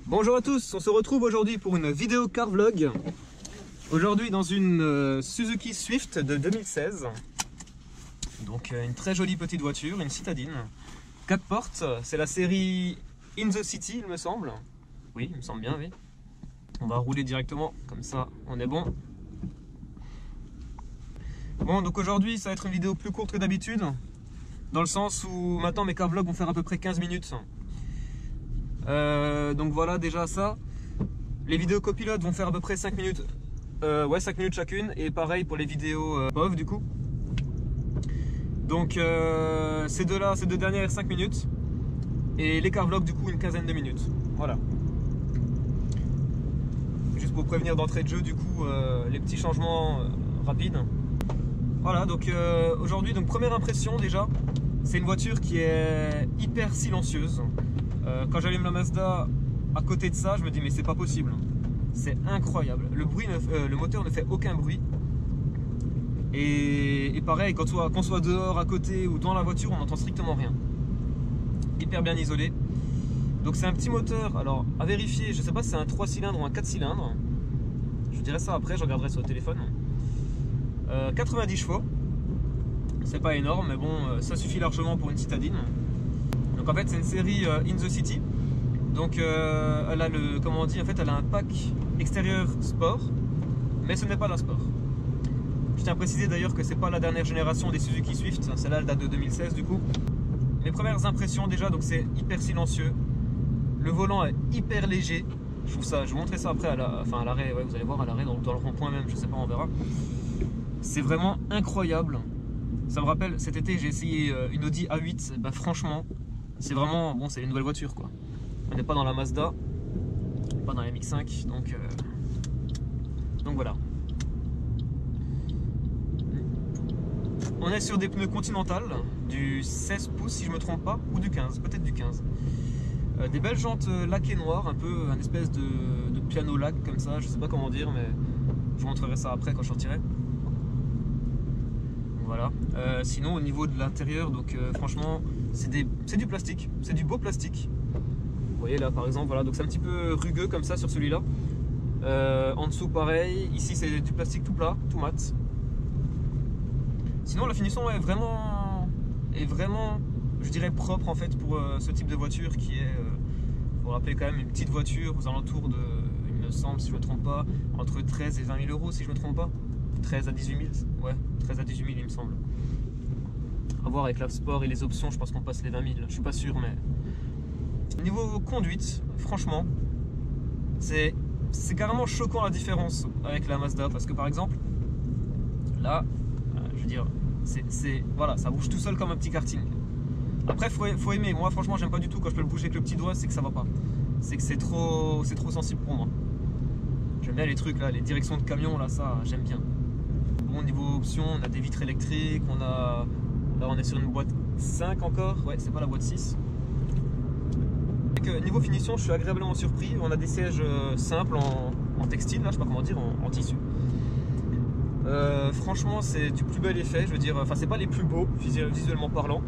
Bonjour à tous, on se retrouve aujourd'hui pour une vidéo car vlog. Aujourd'hui dans une Suzuki Swift de 2016. Donc une très jolie petite voiture, une citadine. 4 portes, c'est la série In the City il me semble. Oui, il me semble bien, oui. On va rouler directement, comme ça on est bon. Bon, donc aujourd'hui ça va être une vidéo plus courte que d'habitude. Dans le sens où maintenant mes car vlogs vont faire à peu près 15 minutes. Donc voilà déjà ça. Les vidéos copilotes vont faire à peu près 5 minutes. Ouais, 5 minutes chacune. Et pareil pour les vidéos POV du coup. Donc ces deux dernières 5 minutes. Et les car vlogs du coup une quinzaine de minutes. Voilà. Juste pour prévenir d'entrée de jeu du coup les petits changements rapides. Voilà, donc aujourd'hui, donc première impression déjà, c'est une voiture qui est hyper silencieuse. Quand j'allume la Mazda, à côté de ça, je me dis mais c'est pas possible. C'est incroyable. Le moteur ne fait aucun bruit. Et pareil, qu'on soit dehors, à côté ou dans la voiture, on n'entend strictement rien. Hyper bien isolé. Donc c'est un petit moteur, alors à vérifier, je sais pas si c'est un 3 cylindres ou un 4 cylindres. Je dirais ça après, je regarderai sur le téléphone. 90 chevaux, c'est pas énorme, mais bon, ça suffit largement pour une citadine. Donc en fait, c'est une série In the City. Donc elle a le, comment on dit, en fait, elle a un pack extérieur sport, mais ce n'est pas la sport. Je tiens à préciser d'ailleurs que c'est pas la dernière génération des Suzuki Swift, celle-là elle date de 2016 du coup. Mes premières impressions déjà, donc c'est hyper silencieux. Le volant est hyper léger. Je trouve ça, je vous montrerai ça après à l'arrêt, ouais, vous allez voir à l'arrêt dans le rond-point même, je sais pas, on verra. C'est vraiment incroyable. Ça me rappelle, cet été j'ai essayé une Audi A8, bah, franchement, c'est vraiment, bon, c'est une nouvelle voiture quoi. On n'est pas dans la Mazda, pas dans la MX-5, donc voilà. On est sur des pneus Continental, du 16 pouces si je me trompe pas, ou du 15, peut-être du 15. Des belles jantes laquées noires, un peu un espèce de piano lac comme ça, je sais pas comment dire, mais je vous montrerai ça après quand je sortirai. Voilà. Sinon au niveau de l'intérieur, donc franchement c'est du plastique, c'est du beau plastique. Vous voyez là par exemple, voilà, donc c'est un petit peu rugueux comme ça sur celui-là. En dessous pareil, ici c'est du plastique tout plat, tout mat. Sinon la finition est vraiment, je dirais propre en fait pour ce type de voiture qui est, faut rappeler quand même une petite voiture aux alentours de, il me semble si je ne me trompe pas, entre 13 et 20 000 euros si je ne me trompe pas. 13 à 18 000, ouais, 13 à 18 000 il me semble. À voir avec la sport et les options, je pense qu'on passe les 20 000, je suis pas sûr, mais... Niveau conduite, franchement, c'est carrément choquant la différence avec la Mazda, parce que par exemple, là, je veux dire, voilà, ça bouge tout seul comme un petit karting. Après, faut aimer, moi franchement j'aime pas du tout quand je peux le bouger avec le petit doigt, c'est que ça va pas. C'est que c'est trop sensible pour moi. J'aime bien les trucs là, les directions de camion là, ça j'aime bien. Bon, niveau option, on a des vitres électriques, là on est sur une boîte 5 encore, ouais c'est pas la boîte 6. Niveau finition, je suis agréablement surpris, on a des sièges simples en textile, là je sais pas comment dire, en tissu. Franchement c'est du plus bel effet, je veux dire, enfin c'est pas les plus beaux visuellement parlant,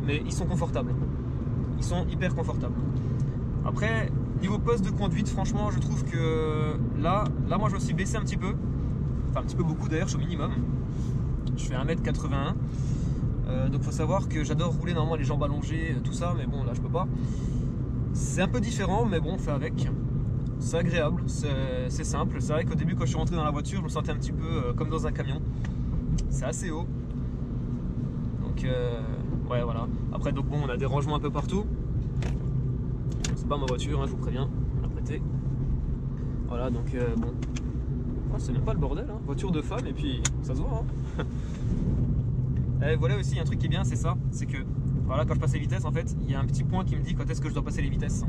mais ils sont confortables, ils sont hyper confortables. Après, niveau poste de conduite, franchement, je trouve que là moi je me suis baissé un petit peu. Enfin, un petit peu beaucoup d'ailleurs, je suis au minimum. Je fais 1m81. Donc, faut savoir que j'adore rouler normalement les jambes allongées, tout ça, mais bon, là, je peux pas. C'est un peu différent, mais bon, on fait avec. C'est agréable, c'est simple. C'est vrai qu'au début, quand je suis rentré dans la voiture, je me sentais un petit peu comme dans un camion. C'est assez haut. Donc, ouais, voilà. Après, donc, bon, on a des rangements un peu partout. C'est pas ma voiture, hein, je vous préviens, on l'a prêté. Voilà, donc bon. Oh, c'est même pas le bordel, hein. Voiture de femme et puis ça se voit. Hein. Et voilà aussi un truc qui est bien, c'est ça, c'est que voilà, quand je passe les vitesses, en fait, il y a un petit point qui me dit quand est-ce que je dois passer les vitesses.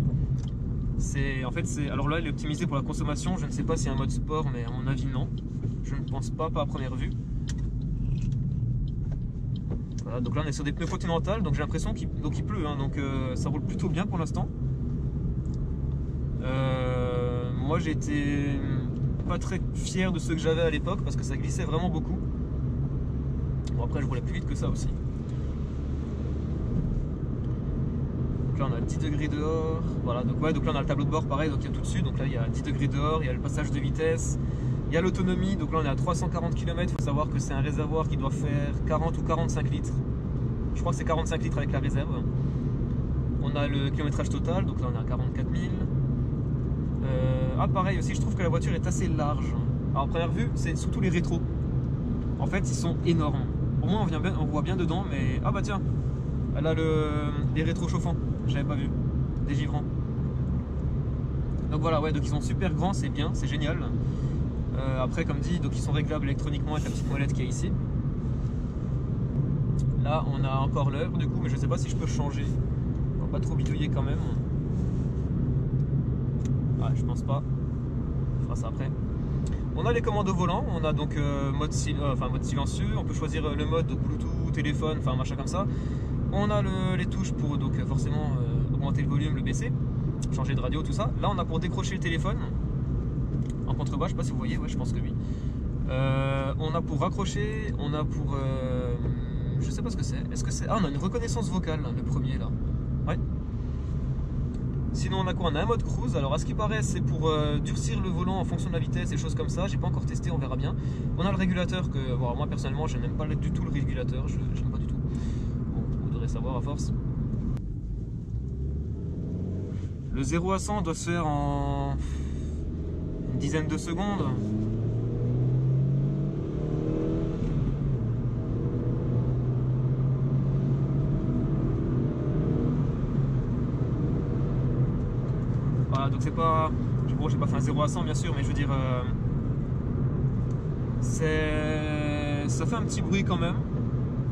Alors là, il est optimisé pour la consommation. Je ne sais pas s'il y a un mode sport, mais à mon avis non. Je ne pense pas à première vue. Voilà, donc là on est sur des pneus Continental, donc j'ai l'impression qu'il pleut, hein, donc ça roule plutôt bien pour l'instant. Moi j'étais pas très fier de ceux que j'avais à l'époque parce que ça glissait vraiment beaucoup. Bon après je roulais plus vite que ça aussi. Donc là on a 10 degrés dehors. Voilà, donc, ouais, donc là on a le tableau de bord pareil, donc il y a tout dessus. Donc là il y a 10 degrés dehors, il y a le passage de vitesse, il y a l'autonomie. Donc là on est à 340 km. Il faut savoir que c'est un réservoir qui doit faire 40 ou 45 litres. Je crois que c'est 45 litres avec la réserve. On a le kilométrage total, donc là on est à 44 000. Ah pareil aussi, je trouve que la voiture est assez large. Alors à première vue, c'est surtout les rétros. En fait, ils sont énormes. Au moins on voit bien dedans, mais... Ah bah tiens, elle a les rétros chauffants, j'avais pas vu, des givrants. Donc voilà, ouais, donc ils sont super grands, c'est bien, c'est génial. Après, comme dit, donc ils sont réglables électroniquement avec la petite molette qui est ici. Là, on a encore l'heure du coup, mais je sais pas si je peux changer. On va pas trop bidouiller quand même. Ah, je pense pas. On fera ça après. On a les commandes au volant. On a donc mode silencieux. On peut choisir le mode donc Bluetooth, téléphone, enfin machin comme ça. On a les touches pour donc forcément augmenter le volume, le baisser, changer de radio, tout ça. Là, on a pour décrocher le téléphone en contrebas. Je sais pas si vous voyez. Ouais, je pense que oui. On a pour raccrocher. On a pour je sais pas ce que c'est. Est-ce que c'est... Ah, on a une reconnaissance vocale, le premier là. Ouais. Sinon, on a quoi? On a un mode cruise. Alors, à ce qui paraît, c'est pour durcir le volant en fonction de la vitesse et choses comme ça. J'ai pas encore testé, on verra bien. On a le régulateur que, bon, moi personnellement, je n'aime pas du tout le régulateur. Je n'aime pas du tout. Bon, vous devrez savoir à force. Le 0 à 100 doit se faire en une dizaine de secondes. Voilà, donc c'est pas... Bon, j'ai pas fait un 0 à 100 bien sûr, mais je veux dire... ça fait un petit bruit quand même.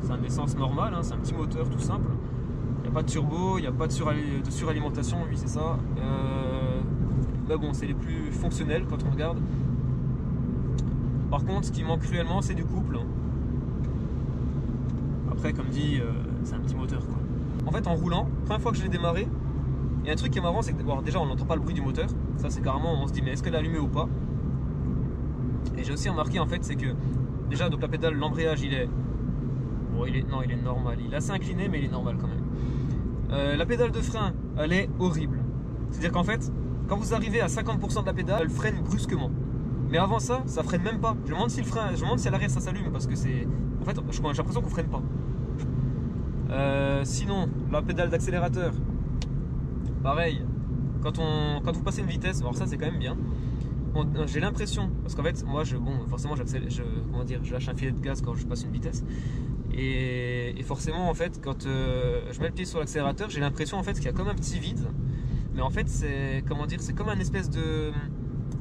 C'est un essence normal, hein, c'est un petit moteur tout simple. Il n'y a pas de turbo, il n'y a pas de suralimentation, oui c'est ça. Mais bon, c'est les plus fonctionnels quand on regarde. Par contre, ce qui manque cruellement, c'est du couple. Après, comme dit, c'est un petit moteur quoi. En fait, en roulant, première fois que je l'ai démarré, il y a un truc qui est marrant, c'est que bon, déjà on n'entend pas le bruit du moteur. Ça c'est carrément, on se dit mais est-ce qu'elle est allumée ou pas. Et j'ai aussi remarqué en fait, c'est que déjà donc la pédale, l'embrayage il est... Bon, non, il est normal, il est assez incliné mais il est normal quand même. La pédale de frein, elle est horrible. C'est-à-dire qu'en fait, quand vous arrivez à 50% de la pédale, elle freine brusquement. Mais avant ça, ça freine même pas. Je me demande si le frein, je me demande si à l'arrêt ça s'allume parce que c'est... En fait, j'ai l'impression qu'on freine pas. Sinon, la pédale d'accélérateur, pareil, quand vous passez une vitesse, alors ça c'est quand même bien. J'ai l'impression, parce qu'en fait, moi, forcément, je lâche un filet de gaz quand je passe une vitesse. Et forcément, en fait, quand je mets le pied sur l'accélérateur, j'ai l'impression en fait qu'il y a comme un petit vide. Mais en fait, c'est comme un espèce de...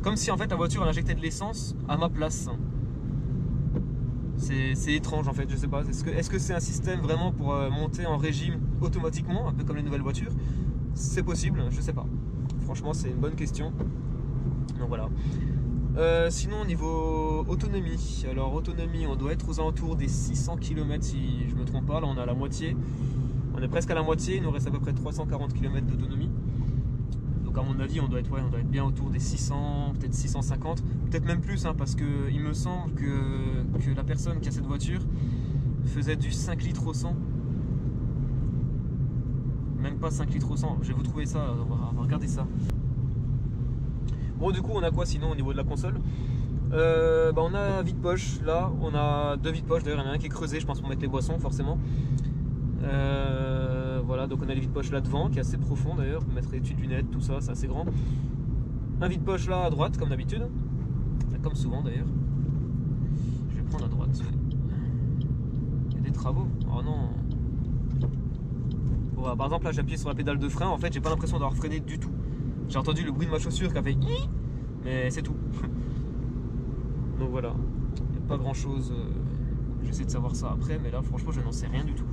Comme si en fait la voiture elle injectait de l'essence à ma place. C'est étrange en fait, je sais pas. Est-ce que c'est un système vraiment pour monter en régime automatiquement, un peu comme les nouvelles voitures? C'est possible, je sais pas. Franchement, c'est une bonne question. Donc voilà. Sinon, niveau autonomie, alors autonomie, on doit être aux alentours des 600 km si je me trompe pas. Là, on est à la moitié. On est presque à la moitié. Il nous reste à peu près 340 km d'autonomie. Donc, à mon avis, on doit être bien autour des 600, peut-être 650, peut-être même plus, hein, parce que il me semble que la personne qui a cette voiture faisait du 5 litres au 100. Même pas 5 litres au 100. Je vais vous trouver ça. On va regarder ça. Bon, du coup, on a quoi sinon au niveau de la console? On a vide-poche, là, on a deux vide-poches, d'ailleurs il y en a un qui est creusé, je pense pour mettre les boissons forcément. Voilà, donc on a les vide-poches là devant, qui est assez profond d'ailleurs, pour mettre les lunettes, tout ça, c'est assez grand. Un vide-poche là à droite, comme d'habitude, comme souvent d'ailleurs. Je vais prendre à droite, il y a des travaux, oh non. Bon, par exemple là j'ai appuyé sur la pédale de frein, en fait j'ai pas l'impression d'avoir freiné du tout. J'ai entendu le bruit de ma chaussure qui a fait hi, mais c'est tout. Donc voilà, il n'y a pas grand chose. J'essaie de savoir ça après, mais là franchement je n'en sais rien du tout.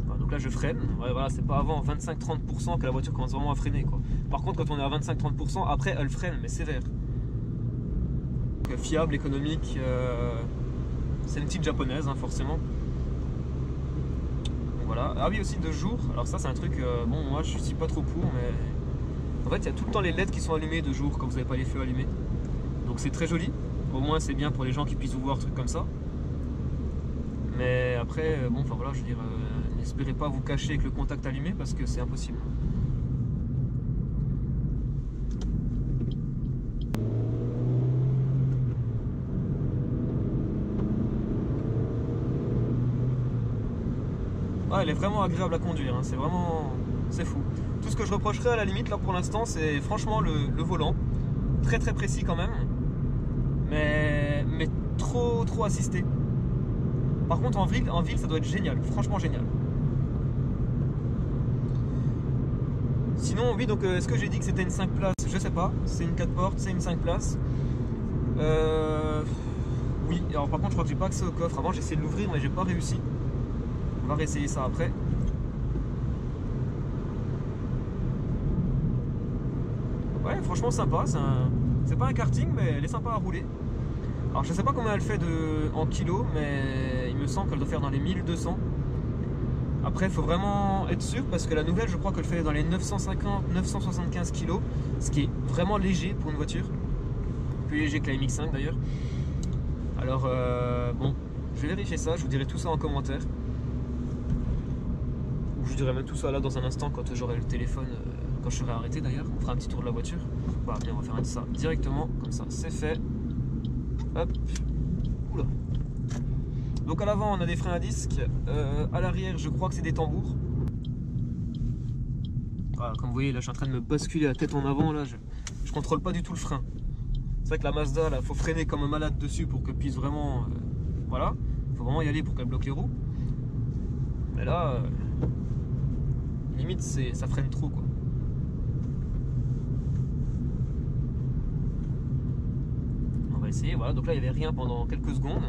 Voilà, donc là je freine. Ouais, voilà, c'est pas avant 25-30% que la voiture commence vraiment à freiner quoi. Par contre quand on est à 25-30%, après elle freine, mais sévère. Donc, fiable, économique, c'est une petite japonaise hein, forcément. Voilà. Ah oui, aussi de jour, alors ça c'est un truc, bon moi je suis pas trop pour, mais en fait il y a tout le temps les LED qui sont allumés de jour quand vous n'avez pas les feux allumés, donc c'est très joli, au moins c'est bien pour les gens qui puissent vous voir, truc comme ça, mais après bon enfin voilà, je veux dire n'espérez pas vous cacher avec le contact allumé parce que c'est impossible. Ah, elle est vraiment agréable à conduire, hein. C'est vraiment... c'est fou. Tout ce que je reprocherais à la limite là pour l'instant, c'est franchement le volant. Très très précis quand même. Mais trop assisté. Par contre en ville ça doit être génial, franchement génial. Sinon oui, donc est-ce que j'ai dit que c'était une 5 places? Je sais pas, c'est une 4 portes, c'est une 5 places. Oui, alors par contre je crois que j'ai pas accès au coffre. Avant j'ai essayé de l'ouvrir mais j'ai pas réussi. On va réessayer ça après. Ouais, franchement sympa, c'est pas un karting mais elle est sympa à rouler. Alors je sais pas combien elle fait en kilos, mais il me semble qu'elle doit faire dans les 1200. Après il faut vraiment être sûr parce que la nouvelle je crois qu'elle fait dans les 950-975 kilos, ce qui est vraiment léger pour une voiture. Plus léger que la MX5 d'ailleurs. Alors bon, je vais vérifier ça, je vous dirai tout ça en commentaire. Ou je vous dirai même tout ça là dans un instant quand j'aurai le téléphone, quand je serai arrêté d'ailleurs. On fera un petit tour de la voiture. Voilà, bien, on va faire ça directement, comme ça c'est fait. Hop, oula. Donc à l'avant on a des freins à disque, à l'arrière je crois que c'est des tambours. Voilà, comme vous voyez là je suis en train de me basculer la tête en avant, là je contrôle pas du tout le frein. C'est vrai que la Mazda là faut freiner comme un malade dessus pour qu'elle puisse vraiment, voilà, faut vraiment y aller pour qu'elle bloque les roues. Mais là, limite ça freine trop quoi. Essayer, voilà, donc là il n'y avait rien pendant quelques secondes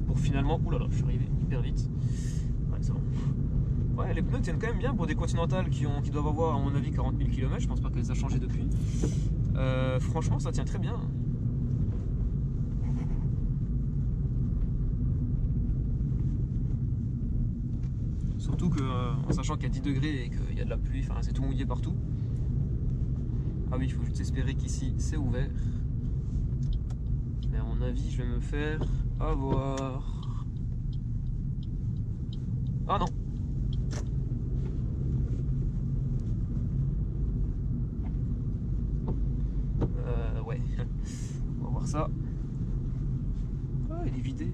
pour finalement, oulala, je suis arrivé hyper vite. Ouais, c'est bon. Ouais, les pneus tiennent quand même bien pour des Continentales qui doivent avoir à mon avis 40 000 km, je pense pas qu'elles aient changé depuis. Franchement ça tient très bien. Surtout que en sachant qu'il y a 10 degrés et qu'il y a de la pluie, enfin c'est tout mouillé partout. Ah oui, il faut juste espérer qu'ici c'est ouvert. Mais à mon avis, je vais me faire avoir. Ah non. Ouais. On va voir ça. Ah, il est vidé.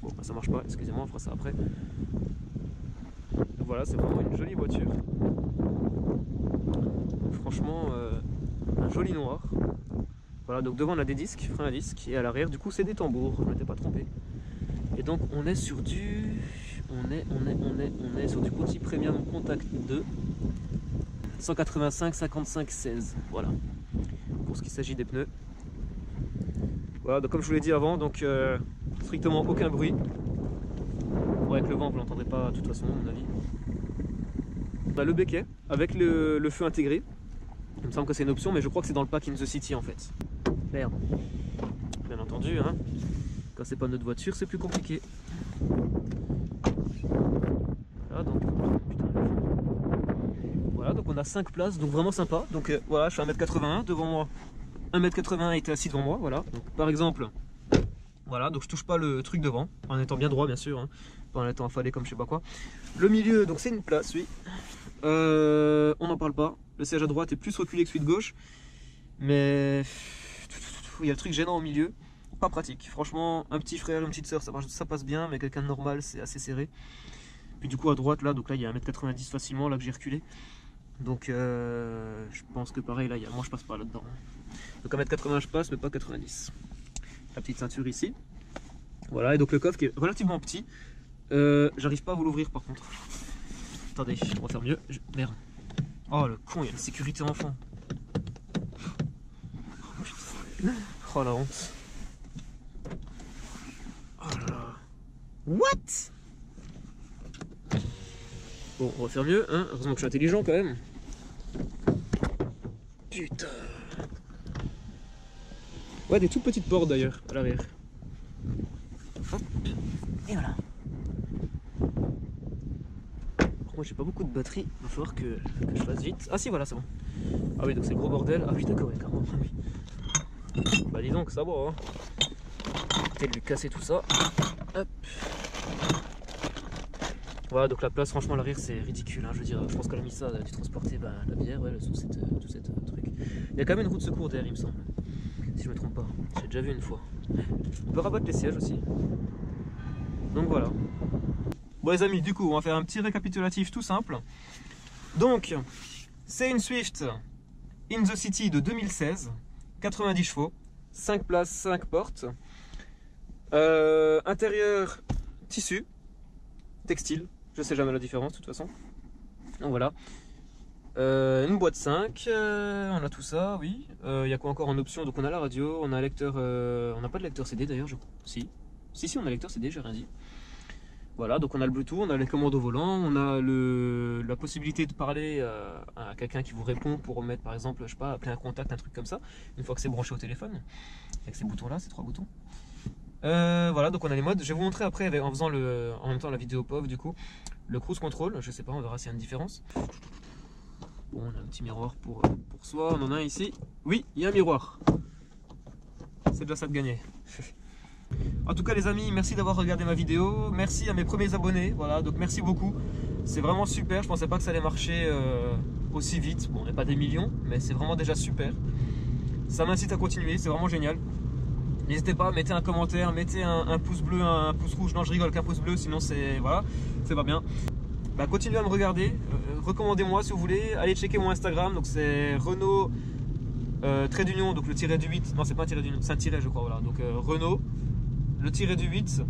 Bon, bah, ça marche pas. Excusez-moi, on fera ça après. Voilà, c'est vraiment une jolie voiture. Franchement, un joli noir. Voilà, donc devant on a des disques, frein à disque, et à l'arrière du coup c'est des tambours, je ne m'étais pas trompé. Et donc on est sur du... On est sur du Conti Premium Contact 2 185 55 16. Voilà. Pour ce qui s'agit des pneus. Voilà, donc comme je vous l'ai dit avant, donc strictement aucun bruit. Bon, avec le vent vous l'entendrez pas de toute façon à mon avis. On a le becquet avec le feu intégré. Il me semble que c'est une option, mais je crois que c'est dans le pack In The City en fait. Merde. Bien entendu, hein. Quand c'est pas notre voiture, c'est plus compliqué. Voilà, donc, putain. Voilà, donc on a 5 places, donc vraiment sympa. Donc voilà, je suis à 1m81 devant moi. 1m81 était assis devant moi, voilà. Donc par exemple, voilà, donc je touche pas le truc devant, en étant bien droit bien sûr, hein, pas en étant affalé comme je sais pas quoi. Le milieu, donc c'est une place, oui. On n'en parle pas. Le siège à droite est plus reculé que celui de gauche, mais il y a le truc gênant au milieu, pas pratique. Franchement, un petit frère, une petite soeur, ça passe bien, mais quelqu'un de normal, c'est assez serré. Puis du coup à droite là, donc là il y a 1m90 facilement là que j'ai reculé. Donc je pense que pareil là, moi je passe pas là-dedans. Donc 1m80 je passe, mais pas 90. La petite ceinture ici. Voilà, et donc le coffre qui est relativement petit. J'arrive pas à vous l'ouvrir par contre. Attendez, on va faire mieux. Merde. Oh le con, il y a une sécurité enfant. Oh la honte. Oh là là. What? Bon, on va faire mieux, hein. Heureusement que je suis intelligent quand même. Putain. Ouais, des toutes petites portes d'ailleurs, à l'arrière. Hop. Et voilà. Moi j'ai pas beaucoup de batterie, il va falloir que je fasse vite. Ah si, voilà, c'est bon. Ah oui, donc c'est le gros bordel. Ah oui, d'accord, oui, carrément. Oui. Bah dis donc, ça va, hein. éviter de lui casser tout ça. Hop. Voilà, donc la place, franchement, à l'arrière, c'est ridicule. Hein, je veux dire, je pense qu'elle a mis ça, elle a dû transporter la bière, ouais, tout cette truc. Il y a quand même une roue de secours derrière, il me semble. Si je me trompe pas. J'ai déjà vu une fois. On peut rabattre les sièges aussi. Donc voilà. Bon les amis, du coup, on va faire un petit récapitulatif tout simple. Donc, c'est une Swift In the City de 2016, 90 chevaux, 5 places, 5 portes. Intérieur tissu, textile, je sais jamais la différence de toute façon. Donc voilà. Une boîte 5, on a tout ça, oui. Il y a quoi encore en option? Donc on a la radio, on a un lecteur, on n'a pas de lecteur CD d'ailleurs, si, on a lecteur CD, j'ai rien dit. Voilà, donc on a le Bluetooth, on a les commandes au volant, on a la possibilité de parler à quelqu'un qui vous répond pour mettre par exemple, je sais pas, appeler un contact, un truc comme ça, une fois que c'est branché au téléphone, avec ces boutons là, ces 3 boutons. Voilà, donc on a les modes. Je vais vous montrer après en faisant en même temps la vidéo POV du coup, le cruise control, je sais pas, on verra s'il y a une différence. Bon, on a un petit miroir pour soi, on en a un ici. Oui, il y a un miroir. C'est déjà ça de gagner. En tout cas les amis, merci d'avoir regardé ma vidéo. Merci à mes premiers abonnés, voilà, donc merci beaucoup. C'est vraiment super, je pensais pas que ça allait marcher aussi vite. Bon, on n'est pas des millions, mais c'est vraiment déjà super. Ça m'incite à continuer, c'est vraiment génial. N'hésitez pas, mettez un commentaire, mettez un pouce bleu, un pouce rouge. Non, je rigole, qu'un pouce bleu, sinon c'est voilà, c'est pas bien. Bah, continuez à me regarder, recommandez-moi si vous voulez. Allez checker mon Instagram, donc c'est Renault trait d'union, donc le tiret du 8. Non, c'est pas un tiret d'union, c'est un tiret, je crois. Voilà, donc Renault, le tiret du 8,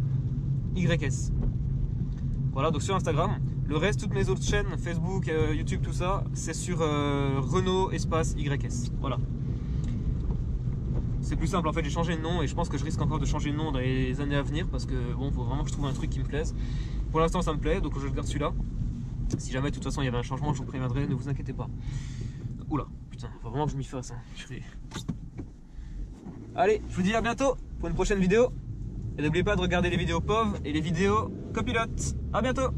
YS. Voilà, donc sur Instagram. Le reste, toutes mes autres chaînes, Facebook, YouTube, tout ça, c'est sur Renault espace YS. Voilà. C'est plus simple en fait, j'ai changé de nom et je pense que je risque encore de changer de nom dans les années à venir parce que bon, faut vraiment que je trouve un truc qui me plaise. Pour l'instant ça me plaît, donc je garde celui-là. Si jamais de toute façon il y avait un changement, je vous préviendrai, ne vous inquiétez pas. Oula, putain, faut vraiment que je m'y fasse. Hein. Allez, je vous dis à bientôt pour une prochaine vidéo. Et n'oubliez pas de regarder les vidéos POV et les vidéos copilote. À bientôt.